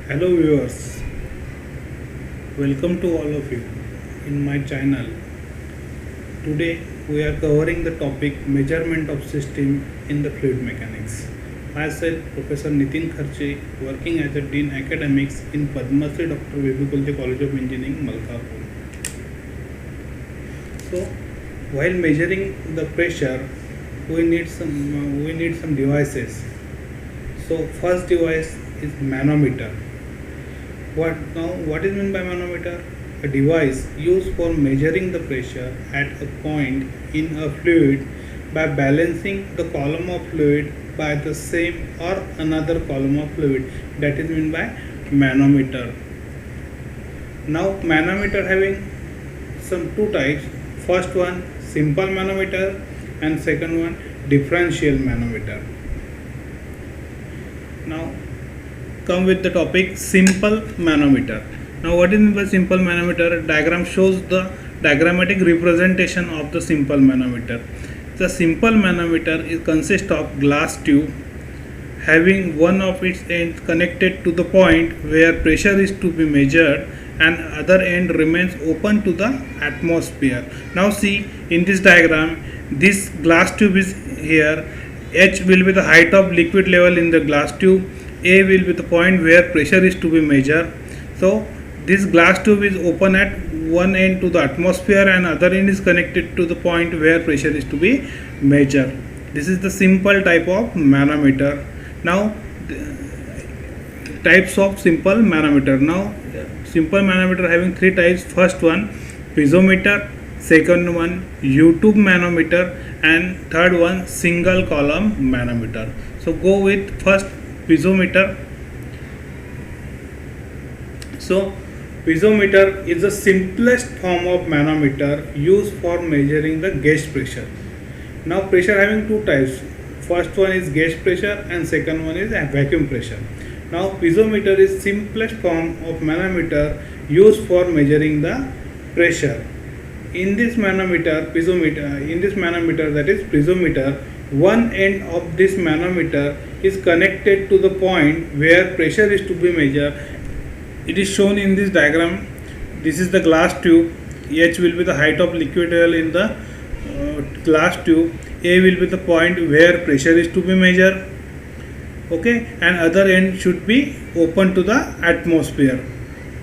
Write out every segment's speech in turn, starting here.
Hello viewers, welcome to all of you in my channel. Today we are covering the topic measurement of system in the fluid mechanics. Myself Professor Nitin Kharche, working as a Dean Academics in Padma Shri Dr. Vibhu Kulche College of Engineering, Malkapur. So while measuring the pressure we need some devices. So first device is manometer. What is meant by manometer? A device used for measuring the pressure at a point in a fluid by balancing the column of fluid by the same or another column of fluid. That is meant by manometer. Now manometer having some two types. First one simple manometer and second one differential manometer. Now come with the topic simple manometer. Now what is meant by simple manometer? Diagram shows the diagrammatic representation of the simple manometer. The simple manometer consists of glass tube having one of its ends connected to the point where pressure is to be measured and other end remains open to the atmosphere. Now see in this diagram, this glass tube is here. H will be the height of liquid level in the glass tube. A will be the point where pressure is to be measured. So this glass tube is open at one end to the atmosphere and other end is connected to the point where pressure is to be measured. This is the simple type of manometer. Now types of simple manometer. Now simple manometer having three types. First one piezometer, second one U-tube manometer, and third one single column manometer. So go with first piezometer. So piezometer is the simplest form of manometer used for measuring the gauge pressure. Now pressure having two types. First one is gauge pressure and second one is vacuum pressure. Now piezometer is simplest form of manometer used for measuring the pressure. In this manometer, that is piezometer, one end of this manometer is connected to the point where pressure is to be measured. It is shown in this diagram. This is the glass tube. H will be the height of liquid level in the glass tube. A will be the point where pressure is to be measured. Okay, and other end should be open to the atmosphere.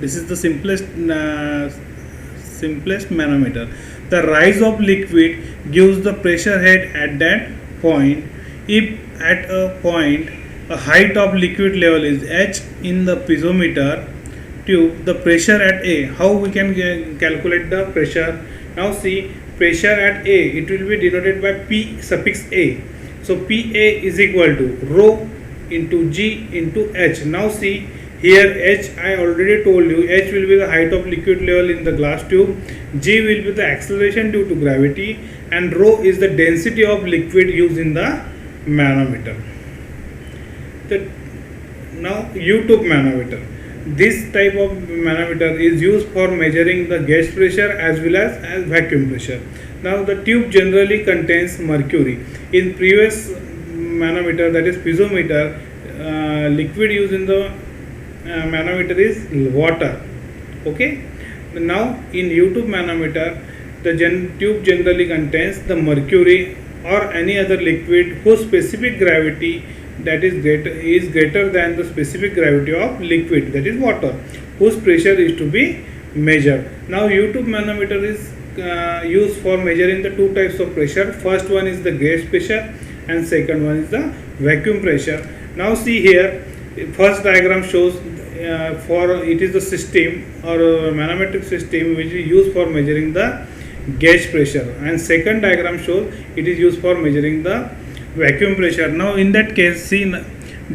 This is the simplest manometer. The rise of liquid gives the pressure head at that point. If at a point a height of liquid level is H in the piezometer tube, the pressure at A, how we can calculate the pressure? Now see, pressure at A, it will be denoted by P suffix A. So PA is equal to rho into G into H. Now see here H, I already told you, H will be the height of liquid level in the glass tube, G will be the acceleration due to gravity, and rho is the density of liquid used in the manometer. Now U-tube manometer. This type of manometer is used for measuring the gauge pressure as well as vacuum pressure. Now the tube generally contains mercury. In previous manometer, that is piezometer, liquid used in the manometer is water. Okay. Now in U-tube manometer, the tube generally contains the mercury or any other liquid whose specific gravity that is greater than the specific gravity of liquid, that is water, whose pressure is to be measured. Now U-tube manometer is used for measuring the two types of pressure. First one is the gauge pressure and second one is the vacuum pressure. Now see here, first diagram shows it is the system or manometric system which is used for measuring the gauge pressure, and second diagram shows it is used for measuring the vacuum pressure. Now in that case, see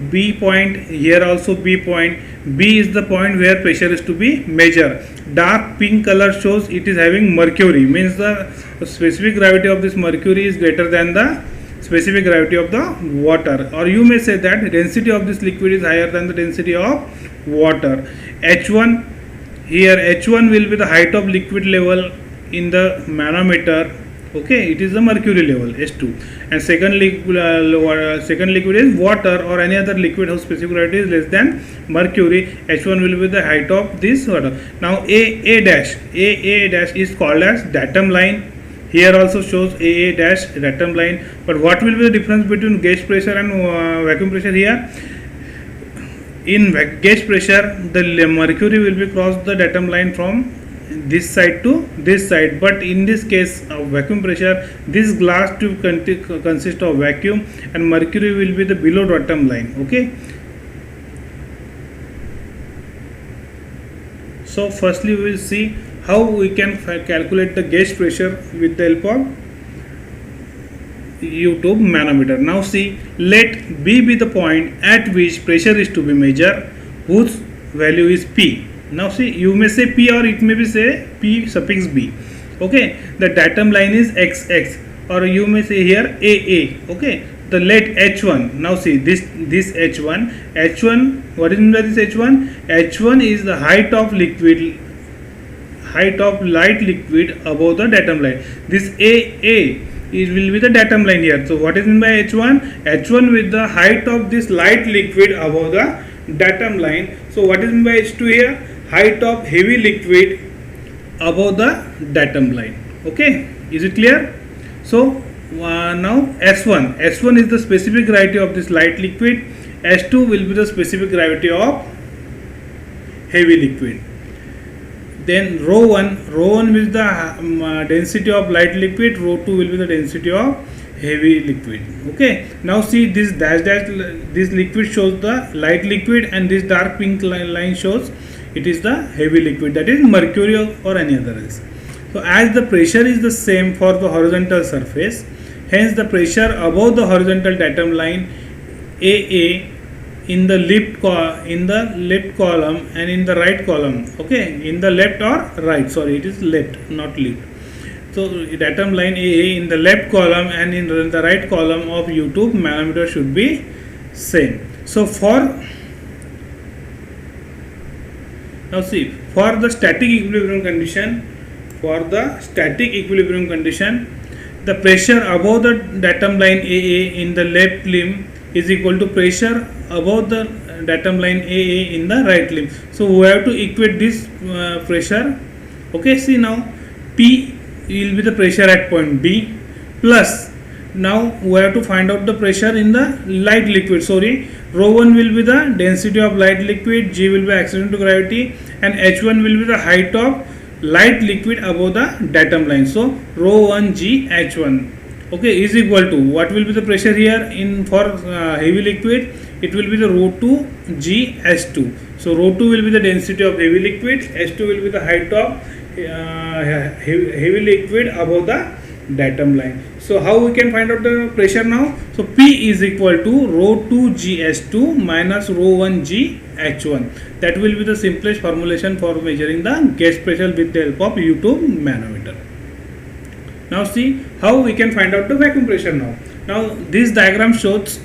B point, here also B point. B is the point where pressure is to be measured. Dark pink color shows it is having mercury, means the specific gravity of this mercury is greater than the specific gravity of the water, or you may say that density of this liquid is higher than the density of water. H1, here H1 will be the height of liquid level in the manometer Okay, it is the mercury level H2, and second liquid is water or any other liquid whose specific gravity is less than mercury. H1 will be the height of this water. Now A dash is called as datum line. Here also shows A dash datum line. But what will be the difference between gauge pressure and vacuum pressure here? In gauge pressure, the mercury will be crossed the datum line from this side to this side, but in this case of vacuum pressure, this glass tube consists of vacuum and mercury will be the below datum line. Okay, so firstly we will see how we can calculate the gauge pressure with the help of U-tube manometer. Now see, let B be the point at which pressure is to be measured, whose value is P. Now see, you may say P or it may be say P suffix B. Okay, the datum line is XX, or you may say here AA. Okay, the let H1. Now see this H1. What is meant by this H1? H1 is the height of light liquid above the datum line. This AA it will be the datum line here. So what is meant by H1? H1 with the height of this light liquid above the datum line. So what is meant by H2 here? Height of heavy liquid above the datum line. Okay, is it clear? So now S1 is the specific gravity of this light liquid. S2 will be the specific gravity of heavy liquid. Then rho 1 is the density of light liquid, rho 2 will be the density of heavy liquid. Okay, now see this dash this liquid shows the light liquid and this dark pink line shows it is the heavy liquid, that is mercury or any other else. So as the pressure is the same for the horizontal surface, hence the pressure above the horizontal datum line AA in the left column and in the right column. Okay, in the left or right, sorry, it is left not left. So datum line AA in the left column and in the right column of U-tube manometer should be same. So now see, for the static equilibrium condition, the pressure above the datum line AA in the left limb is equal to pressure above the datum line AA in the right limb. So we have to equate this pressure. Okay, see now P will be the pressure at point B plus, now we have to find out the pressure in the light liquid. Sorry, rho 1 will be the density of light liquid, G will be accident to gravity, and H1 will be the height of light liquid above the datum line. So rho 1 G H1, okay, is equal to what will be the pressure here in for heavy liquid? It will be the rho 2 G H2. So rho 2 will be the density of heavy liquid, H2 will be the height of heavy liquid above the datum line. So how we can find out the pressure now? So P is equal to rho 2 G H2 minus rho 1 G H1. That will be the simplest formulation for measuring the gauge pressure with the help of U-tube manometer. Now see how we can find out the vacuum pressure now. Now this diagram shows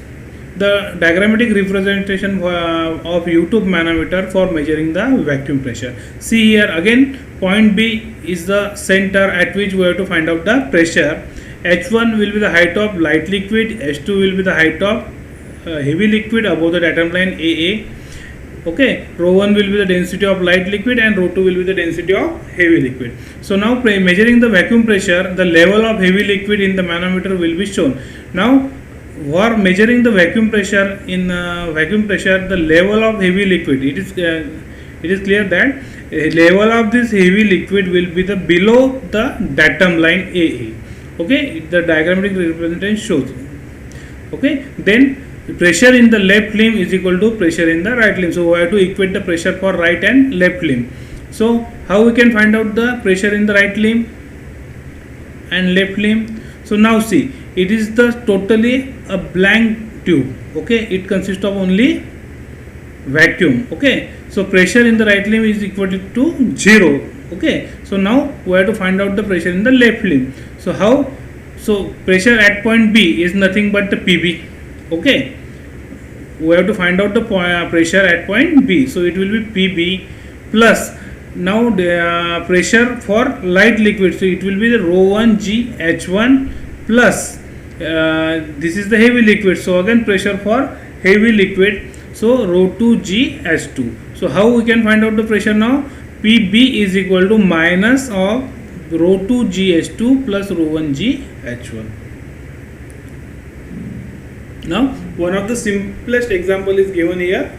the diagrammatic representation of U-tube manometer for measuring the vacuum pressure. See here again, point B is the center at which we have to find out the pressure. H1 will be the height of light liquid, H2 will be the height of heavy liquid above the datum line AA. Okay, rho 1 will be the density of light liquid and rho 2 will be the density of heavy liquid. So now measuring the vacuum pressure, the level of heavy liquid in the manometer will be shown. Now for measuring the vacuum pressure, in the level of heavy liquid, it is clear that level of this heavy liquid will be the below the datum line AA. Okay, the diagrammatic representation shows. Okay, then pressure in the left limb is equal to pressure in the right limb. So we have to equate the pressure for right and left limb. So how we can find out the pressure in the right limb and left limb? So now see, it is the totally a blank tube. Okay, it consists of only vacuum. Okay, so pressure in the right limb is equal to 0. Okay, so now we have to find out the pressure in the left limb. So how? So pressure at point B is nothing but the PB. Okay, we have to find out the pressure at point B. So it will be PB plus Now the pressure for light liquid, so it will be the rho 1 G H1 plus this is the heavy liquid, so again pressure for heavy liquid, so rho 2 G H2. So how we can find out the pressure now? PB is equal to minus of rho 2 G H2 plus rho 1 G H1. Now one of the simplest example is given here.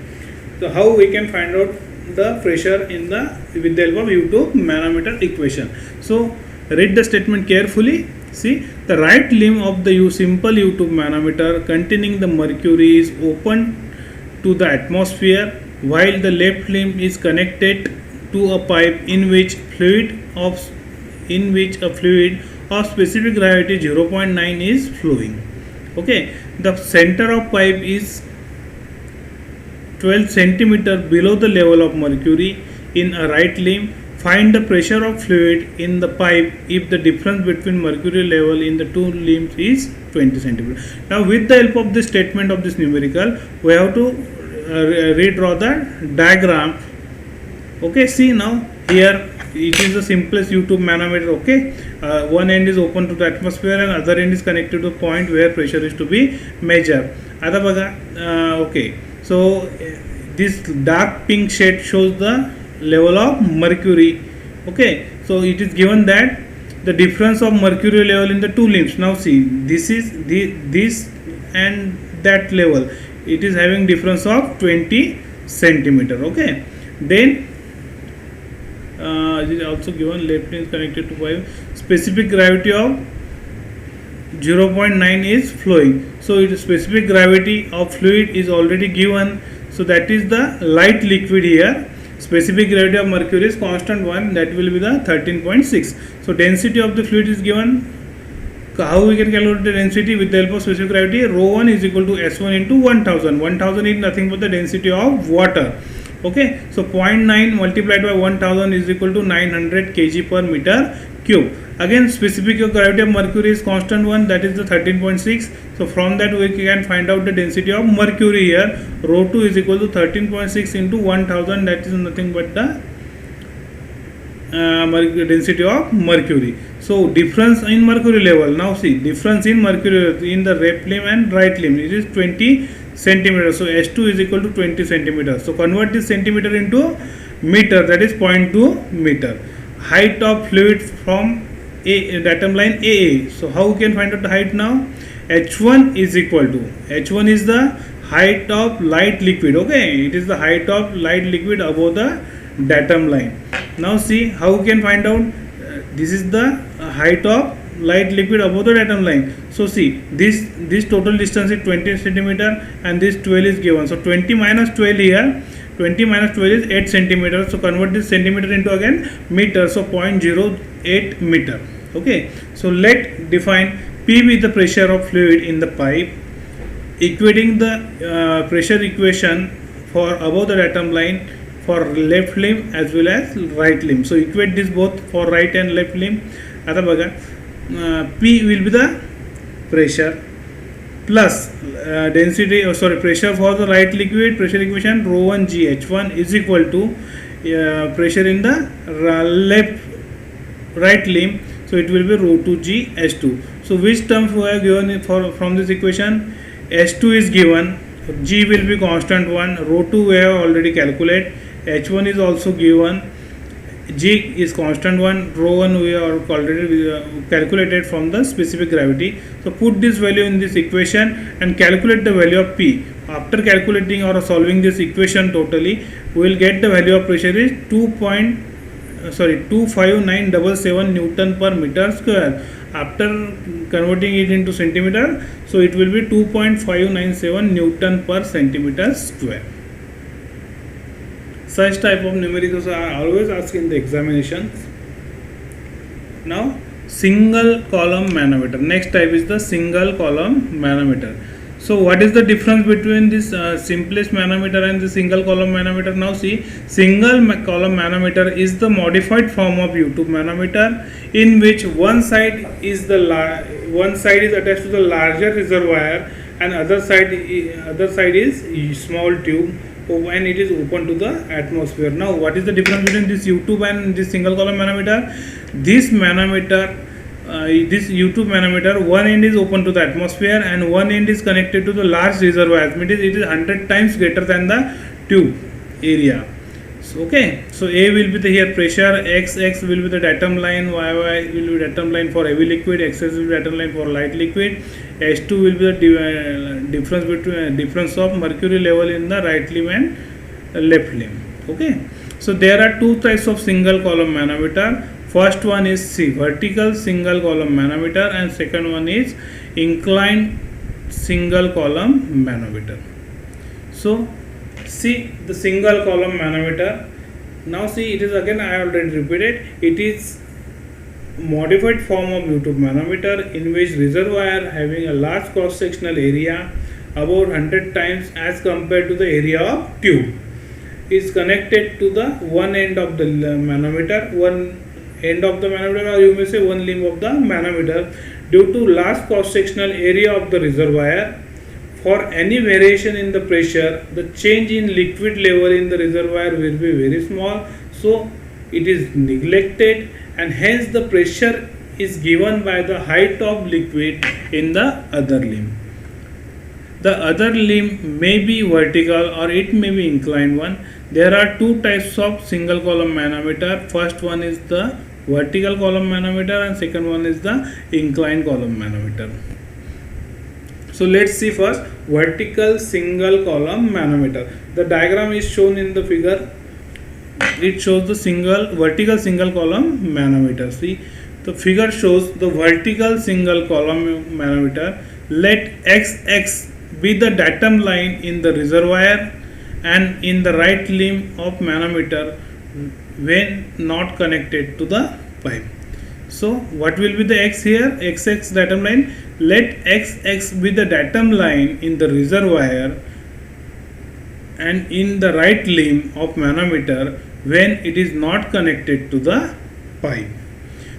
So how we can find out the pressure in the with the help of U2 manometer equation. So read the statement carefully. See, the right limb of the simple U2 manometer containing the mercury is open to the atmosphere, while the left limb is connected to a pipe in which a fluid of specific gravity 0.9 is flowing. Okay, the center of pipe is 12 centimeter below the level of mercury in a right limb. Find the pressure of fluid in the pipe if the difference between mercury level in the two limbs is 20 centimeter. Now with the help of this statement of this numerical, we have to redraw the diagram. Okay, see now here it is the simplest U2 manometer. Okay, one end is open to the atmosphere and other end is connected to a point where pressure is to be measured. Okay, so this dark pink shade shows the level of mercury. Okay, so it is given that the difference of mercury level in the two limbs. Now see, this is this and that level, it is having difference of 20 centimeter. Okay, then it is also given left limb is connected to pipe, specific gravity of 0.9 is flowing. So it is specific gravity of fluid is already given, so that is the light liquid here. Specific gravity of mercury is constant 1, that will be the 13.6. So density of the fluid is given. How we can calculate the density? With the help of specific gravity, rho 1 is equal to S1 into 1000. 1000 is nothing but the density of water. Okay, so 0.9 multiplied by 1000 is equal to 900 kg per meter cube. Again, specific gravity of mercury is constant 1, that is the 13.6. So from that we can find out the density of mercury here. Rho 2 is equal to 13.6 into 1000, that is nothing but the density of mercury. So difference in mercury level. Now see, difference in mercury level in the left limb and right limb, it is 20 centimeters. So S2 is equal to 20 centimeters. So convert this centimeter into meter, that is 0.2 meter. Height of fluid from datum line AA. So how we can find out the height now? H1 is equal to, H1 is the height of light liquid. Okay, it is the height of light liquid above the datum line. Now see how we can find out. This is the height of light liquid above the datum line. So see, this total distance is 20 centimeter and this 12 is given. So 20 minus 12 here, 20 minus 12 is 8 centimeter. So convert this centimeter into again meter. So 0.08 meter. Okay, so let define P with the pressure of fluid in the pipe, equating the pressure equation for above the datum line for left limb as well as right limb. So equate this both for right and left limb. आता बघा, P will be the pressure plus density, pressure for the right liquid, pressure equation rho 1 G H1 is equal to pressure in the right limb, so it will be rho 2 G H2. So which terms we have given from this equation? H2 is given, G will be constant 1, rho 2 we have already calculated, H1 is also given, G is constant 1, rho 1 we are already calculated from the specific gravity. So put this value in this equation and calculate the value of P. After calculating or solving this equation totally, we will get the value of pressure is 25977 Newton per meter square. After converting it into centimeter, so it will be 2.597 Newton per centimeter square. Such type of numericals are always asked in the examinations. Now single column manometer. Next type is the single column manometer. So what is the difference between this simplest manometer and the single column manometer? Now see, single column manometer is the modified form of U2 manometer in which one side is attached to the larger reservoir and other side is small tube when it is open to the atmosphere. Now what is the difference between this U-tube and this single column manometer? This manometer, this U-tube manometer, one end is open to the atmosphere and one end is connected to the large reservoir. It is 100 times greater than the tube area. So, okay, so A will be the here pressure, X will be the datum line, Y will be datum line for heavy liquid, X will be datum line for light liquid, H2 will be the difference between difference of mercury level in the right limb and left limb. Okay, so there are two types of single column manometer. First one is vertical single column manometer and second one is inclined single column manometer. So see the single column manometer. Now see, it is again, I already repeated, it is modified form of U-tube manometer in which reservoir having a large cross sectional area about 100 times as compared to the area of tube is connected to the one end of the manometer, one end of the manometer, or you may say one limb of the manometer. Due to large cross sectional area of the reservoir, for any variation in the pressure, the change in liquid level in the reservoir will be very small, so it is neglected, and hence the pressure is given by the height of liquid in the other limb. The other limb may be vertical or it may be inclined one. There are two types of single column manometer. First one is the vertical column manometer and second one is the inclined column manometer. So let's see first vertical single column manometer. The diagram is shown in the figure. It shows the vertical single column manometer. See, the figure shows the vertical single column manometer. Let XX be the datum line in the reservoir and in the right limb of manometer when not connected to the pipe. So what will be the X here? XX datum line. Let XX be the datum line in the reservoir and in the right limb of manometer when it is not connected to the pipe.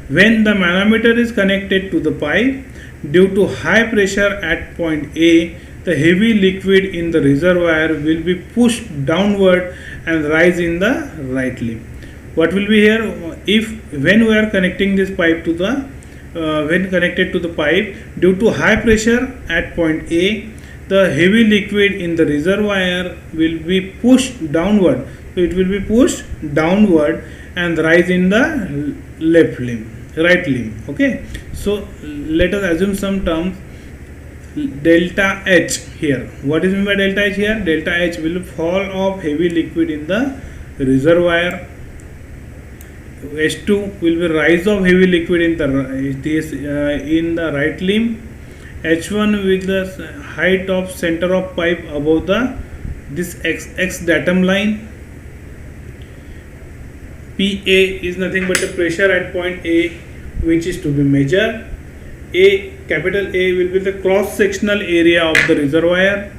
When the manometer is connected to the pipe, due to high pressure at point A, the heavy liquid in the reservoir will be pushed downward and rise in the right limb. What will be here? When we are connecting this pipe to the when connected to the pipe, due to high pressure at point A, the heavy liquid in the reservoir will be pushed downward. So it will be pushed downward and rise in the right limb. Okay. So let us assume some terms. Delta H here. What is meant by delta H here? Delta H will fall of heavy liquid in the reservoir. H2 will be rise of heavy liquid in the right limb. H1 with the height of center of pipe above this X datum line. PA is nothing but the pressure at point A which is to be measured. Capital A will be the cross sectional area of the reservoir.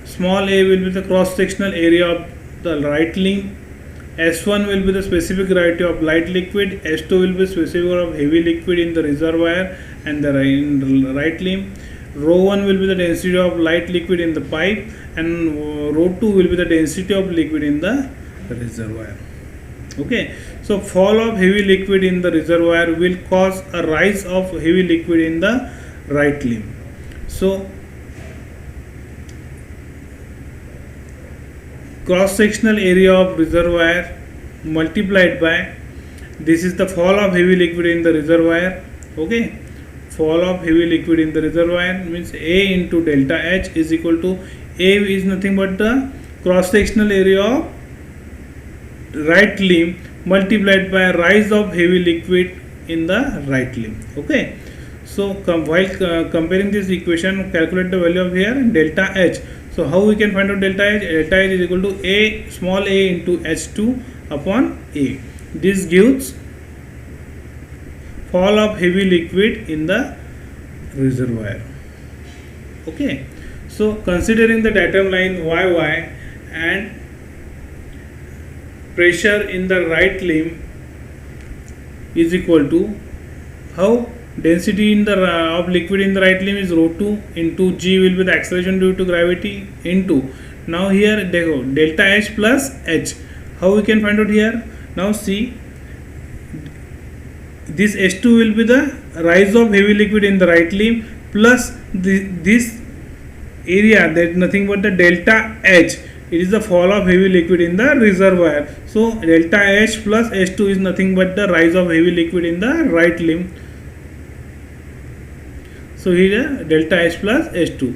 Small a will be the cross sectional area of the right limb. S1 will be the specific gravity of light liquid. S2 will be specific of heavy liquid in the reservoir and the right limb. Rho 1 will be the density of light liquid in the pipe, and rho 2 will be the density of liquid in the reservoir. Okay, so fall of heavy liquid in the reservoir will cause a rise of heavy liquid in the right limb. So cross sectional area of reservoir multiplied by this is the fall of heavy liquid in the reservoir. Okay, fall of heavy liquid in the reservoir means A into delta H is equal to A is nothing but the cross sectional area of right limb multiplied by rise of heavy liquid in the right limb. Okay, so while comparing this equation, calculate the value of here delta H. So how we can find out delta H? Delta H is equal to A small a into H2 upon A. This gives fall of heavy liquid in the reservoir. Okay, so considering the datum line YY and pressure in the right limb is equal to how density in the of liquid in the right limb is rho 2 into g will be the acceleration due to gravity into Now here देखो delta H plus H. How we can find out here? Now see, this H2 will be the rise of heavy liquid in the right limb plus this area, that is nothing but the delta H. It is the fall of heavy liquid in the reservoir. So delta H plus H2 is nothing but the rise of heavy liquid in the right limb. So here delta H plus H2.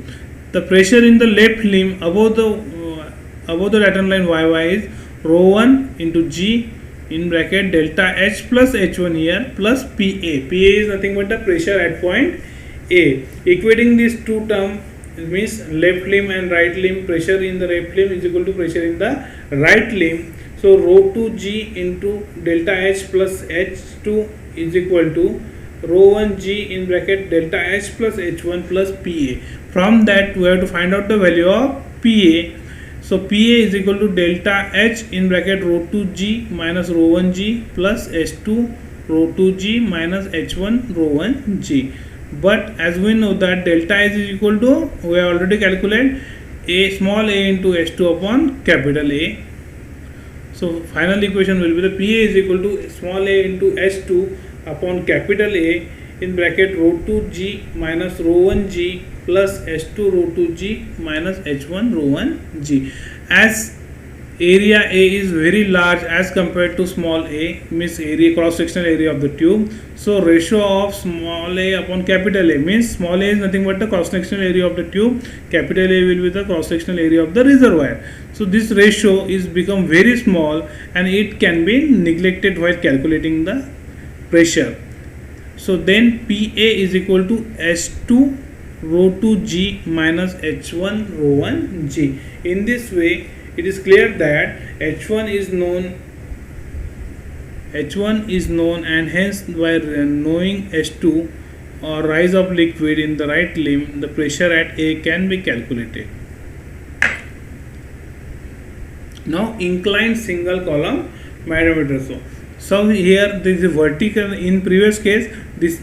The pressure in the left limb above the lateral line YY is rho 1 into G in bracket delta H plus H1 here plus PA. PA is nothing but the pressure at point A. Equating these two terms means left limb and right limb, pressure in the left limb is equal to pressure in the right limb. So rho 2 G into delta H plus H2 is equal to rho 1 G in bracket delta H plus H1 plus PA. From that we have to find out the value of PA. So PA is equal to delta H in bracket rho 2 G minus rho 1 G plus H2 rho 2 G minus H1 rho 1 G. But as we know that delta H is equal to, we have already calculated a small a into H2 upon capital A. So final equation will be the PA is equal to small a into H2 upon capital A in bracket rho 2 G minus rho 1 G plus H2 rho 2 G minus H1 rho 1 G. As area A is very large as compared to small a, means area, cross sectional area of the tube. So ratio of small a upon capital A means small a is nothing but the cross sectional area of the tube, capital A will be the cross sectional area of the reservoir. So this ratio is become very small and it can be neglected while calculating the pressure. So then PA is equal to H2 rho 2 G minus H1 rho 1 G. In this way it is clear that H1 is known and hence by knowing H2 or rise of liquid in the right limb, the pressure at A can be calculated. Now inclined single column manometer. So here this is vertical. In previous case this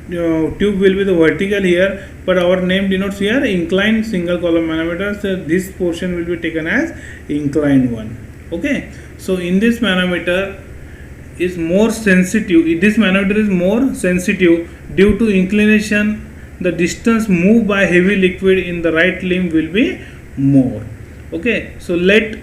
tube will be the vertical here, but our name denotes here inclined single column manometer. So this portion will be taken as inclined one. Okay, so in this manometer is more sensitive. This manometer is more sensitive due to inclination. The distance moved by heavy liquid in the right limb will be more. Okay, so let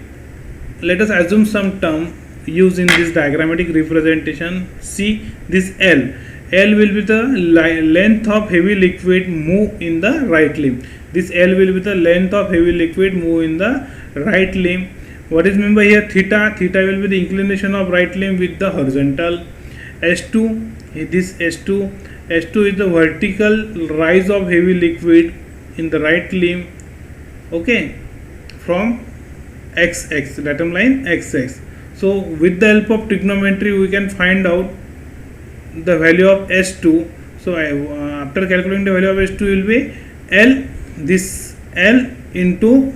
us assume some term used in this diagrammatic representation. See this L. L will be the length of heavy liquid move in the right limb. This L will be the length of heavy liquid move in the right limb. What is meant by here? Theta. Theta will be the inclination of right limb with the horizontal. S2. This S2. S2 is the vertical rise of heavy liquid in the right limb. Okay, from XX, datum line XX. So with the help of trigonometry we can find out the value of S2. So after calculating the value of S2 will be L, this L into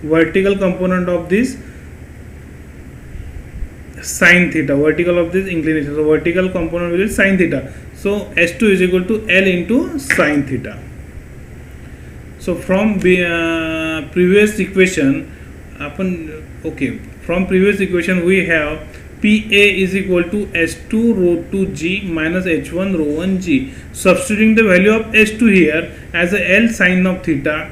vertical component of this sin theta, vertical of this inclination. So vertical component will be sin theta. So S2 is equal to L into sin theta. So from previous equation from previous equation we have PA is equal to S2 rho 2 G minus H1 rho 1 G. Substituting the value of S2 here as a L sin of theta,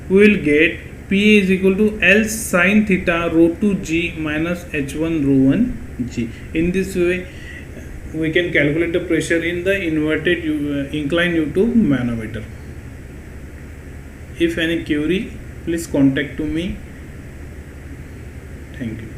we will get PA is equal to L sin theta rho 2 G minus H1 rho 1 G. In this way we can calculate the pressure in the inverted inclined U-tube manometer. If any query, please contact to me. Thank you.